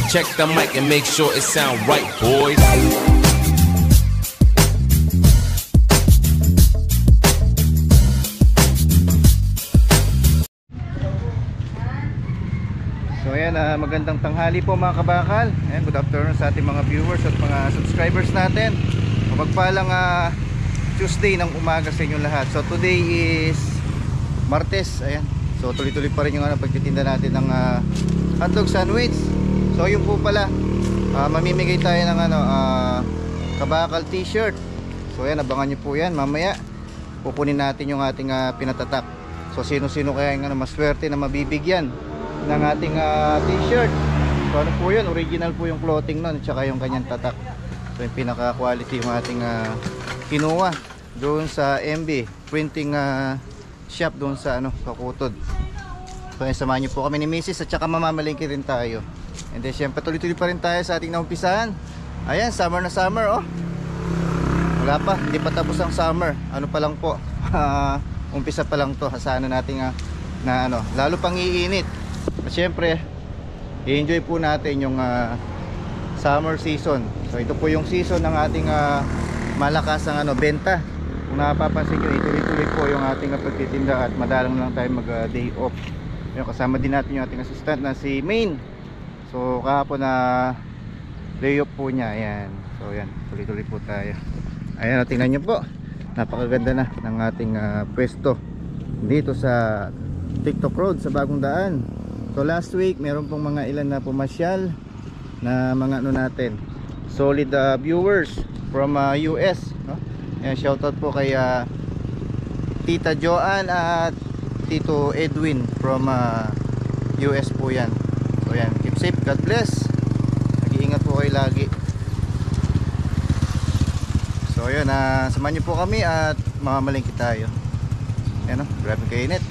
Check the mic and make sure it sound right, boys. So ayan, magandang tanghali po mga kabakal. Ayan, good afternoon sa ating mga viewers at mga subscribers natin. Mapagpalang Tuesday ng umaga sa inyong lahat. So today is Martes. Ayan. So tuloy-tuloy pa rin yung pagtitinda natin ng hotdog sandwich. So yun po pala, mamimigay tayo ng kabakal t-shirt. So ayan, abangan nyo po yan. Mamaya pupunin natin yung ating pinatatak. So sino-sino kaya yung maswerte na mabibigyan ng ating t-shirt. So ano po yun, original po yung clothing nun at saka yung kanyang tatak. So yung pinaka quality yung ating kinuha doon sa MB printing shop doon sa sa Kutod. So samahan nyo po kami ni Mrs. at saka mamamalingki rin tayo. And then syempre tuloy-tuloy pa rin tayo sa ating naumpisahan. Ayan, summer na summer oh. Wala pa, hindi pa tapos ang summer. Ano pa lang po, umpisa pa lang to. Sana natin na lalo pang iinit. At syempre i-enjoy po natin yung summer season. So ito po yung season ng ating malakas ang benta. Kung napapansin nyo, ituloy-tuloy po yung ating pagtitinda at madalang lang tayo mag day off. Yung kasama din natin yung ating assistant na si Main. So kahapon na day off po niya. Ayan. So ayan, tuloy-tuloy po tayo. Ayan, tingnan nyo po, napakaganda na ng ating pwesto dito sa TikTok Road sa Bagong Daan. So last week meron pong mga ilan na pumasyal na mga natin solid viewers from US, no? Ayan, shoutout po kay Tita Joanne at Tito Edwin from US po yan. So yan, keep safe, God bless, nag-iingat po kayo lagi. So yun, samahan nyo po kami at mamamalingki tayo. Ayan, grabe kainit.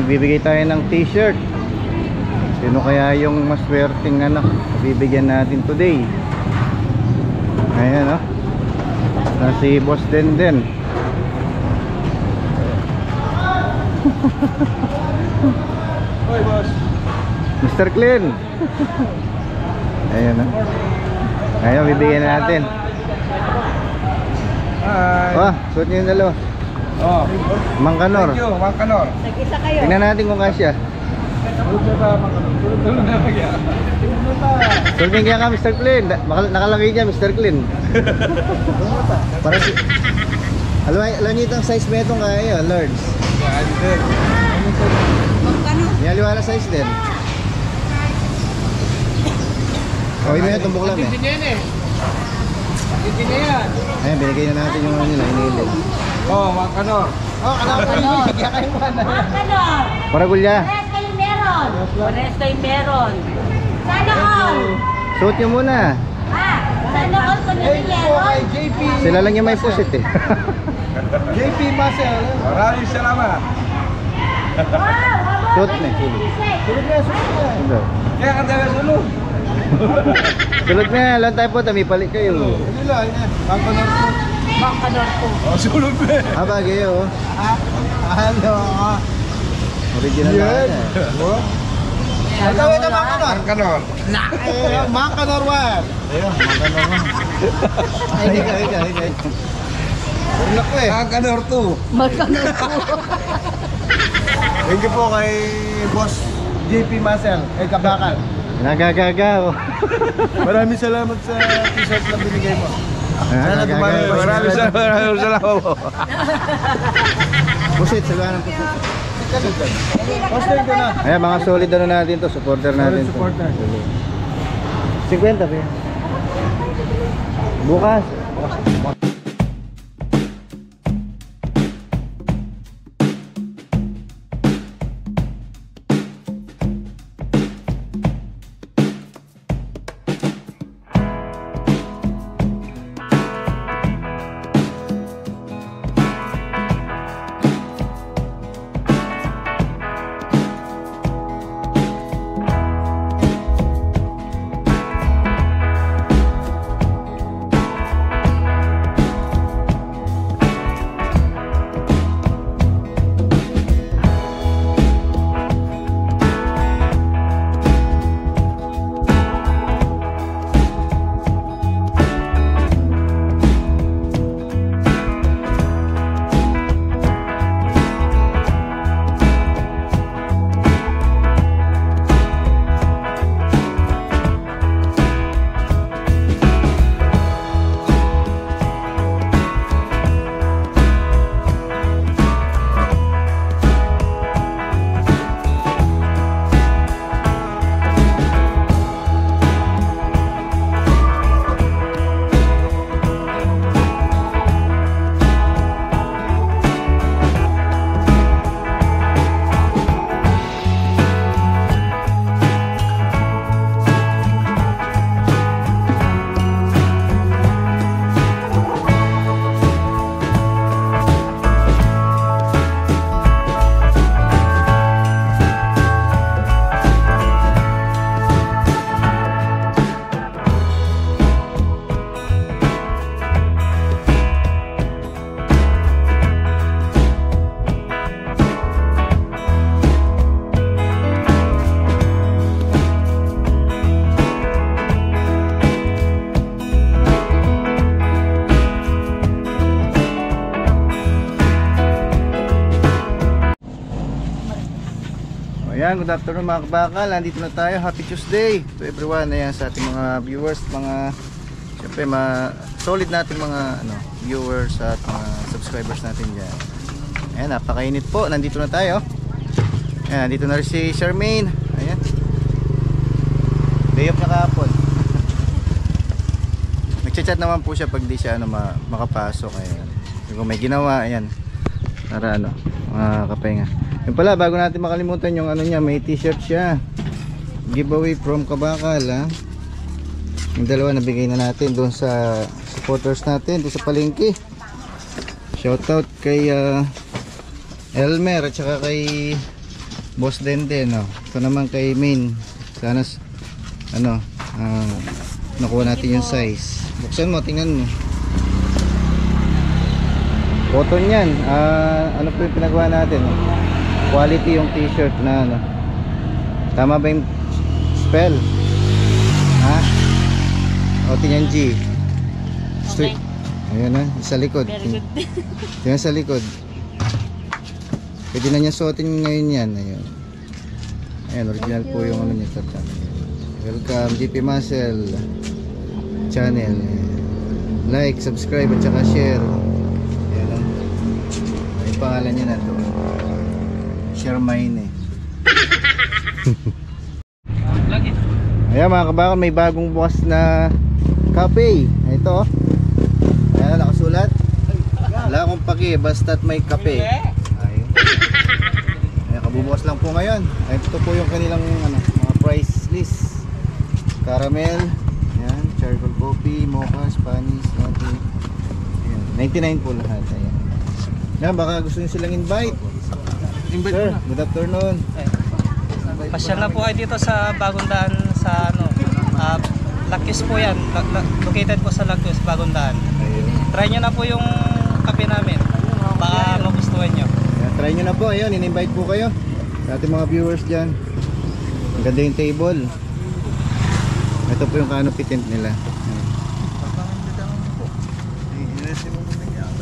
Bibigay tayo ng t-shirt. Sino kaya yung maswerteng bibigyan natin today? Ayan na si Boss Denden. Hoy boss, Mr. Clean. Ayan Ayan, bibigyan natin. hi. Suot nyo yung dalawa. Mang Kanor. Thank you, Mang Kanor. Nag-isa kayo. Tingnan natin kung kasya. Sulting kaya ka Mr. Clean. Nakalagay niya Mr. Clean. Para si alam niyo itong size ba itong kaya large? Magkano? Yung aliwala size din. Okay na yan, tumbok lang eh. Hindi yan eh. Hindi na yan. Ayan, binigay na natin yung ano nila, inilig. Oh, mga kanor. Oh, kanor. Bigyan kayo man. Kanor! Maragulya. Pares kayo meron! Pares kayo meron! Sana all! Suot nyo muna. Sana all ko na meron! JP. Sila lang yung may pusit eh. JP Marcel. Maraming salamat. Wow! Suot na. Tulog na, sulog na. Sulod. Kaya ka tayo sulog. Sulod na, lang tayo po, tamipalik kayo. Hindi lang, yan. Mga kanor po. Bang kanor po! Oh, sulog na. Ah, bagay oh. Ano? Original na yan eh. Ito, mga kanor. Mga kanor. Mga kanor one. Ayun, maganda mo. Ay, hindi. Ulak ko eh. Mga kanor two. Magkanor po! Thank you po kay Boss JP Marcel, kay Kabakal. Nagagaga oh. Maraming salamat sa t-shirt na binigay mo. Sana Nagagaga. dumami pa. Maraming salamat po. Pusit, sagahan ng pusit. Posting ko na. Ayan, mga solid ano natin to, supporter natin to. supporter. 50 pa yan. Bukas. Ayan, good afternoon mga kabakal. Nandito na tayo. Happy Tuesday to everyone. Ayan, sa ating mga viewers, mga syempre solid nating mga viewers at mga subscribers natin dyan. Ayan, napakainit po. Nandito na tayo. Ayan, nandito na rin si Charmaine. Ayan, day off na kahapon. Nagchat-chat naman po siya pag di siya makapasok. Ayan, kung may ginawa, ayan, para makapahinga. Yung pala, bago natin makalimutan yung niya, may t-shirt siya. Giveaway from Kabakal, ha. Yung dalawa nabigay na natin doon sa supporters natin, doon sa palengke. Shoutout kay Elmer at saka kay Boss Dende, no. Ito naman kay Main. Sana nakuha natin yung size. Buksan mo, tingnan mo. Cotton yan. Ano po yung pinagawa natin, no? Quality yung t-shirt na tama ba yung spell? Ha? O tingnan G. Okay. Ayan na, sa likod. Very good. Tingnan sa likod. Pwede na niya suotin ngayon yan. Ayan, original po yung niya. Welcome GP Muscle channel. Like, subscribe at saka share. Ayan o. Ay pangalan niya na to. Share mine eh. Ayan mga kabakal, may bagong bukas na cafe. Ito oh. Ayan, nakasulat. Wala akong paki, basta't may kape. Ayun. Ayan, kabubukas lang po ngayon. Ito po yung kanilang mga price list. Caramel, ayan, charcoal coffee, mocha, Spanish, latte. Ayan, 99 po lahat. Ayan. Ayan, baka gusto nyo silang invite. Sir, good afternoon. Pasyal na po kayo dito sa Bagong Daan sa Lacus po yan. Located po sa Lacus, Bagong Daan. Ayun. Try nyo na po yung kape namin. Baka magustuhan nyo. Ayan, try nyo na po. Ayun, in-invite po kayo sa ating mga viewers dyan. Ang ganda yung table. Ito po yung canopy tent nila.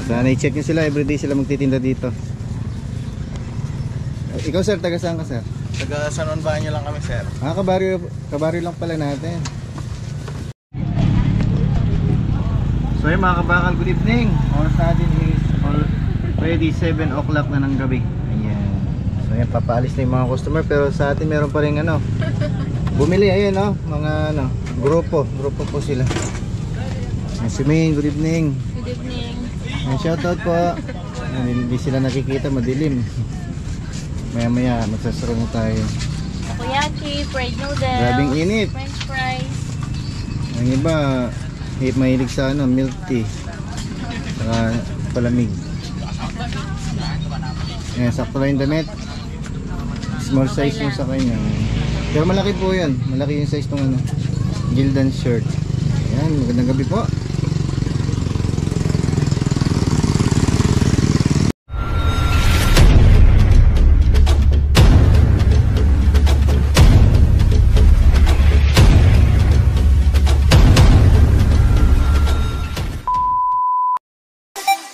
Sana i-check nyo sila. Everyday sila magtitinda dito. Ikaw sir, taga saan ka sir? Taga San Juan Baño lang kami, sir. Kabaryo lang pala natin. So yun mga kabakal, good evening. Oras natin is already 7 o'clock na ng gabi. Ayan. So yan, papaalis na yung mga customer. Pero sa atin meron pa rin bumili, ayun mga grupo po sila. Si Maine, good evening. Good evening. Shoutout po. Hindi sila nakikita, madilim. Maya magsasaro na tayo. Takoyaki, fried noodles. Grabing init. French fries. Ang iba, mahilig sa milk tea. Saka palamig. Ayan, sakto lang yung damit. Small size yung sa kanya. Pero malaki po yan. Malaki yung size ng Gildan shirt. Ayan, magandang gabi po.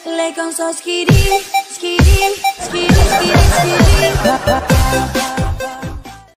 Le con sos kiri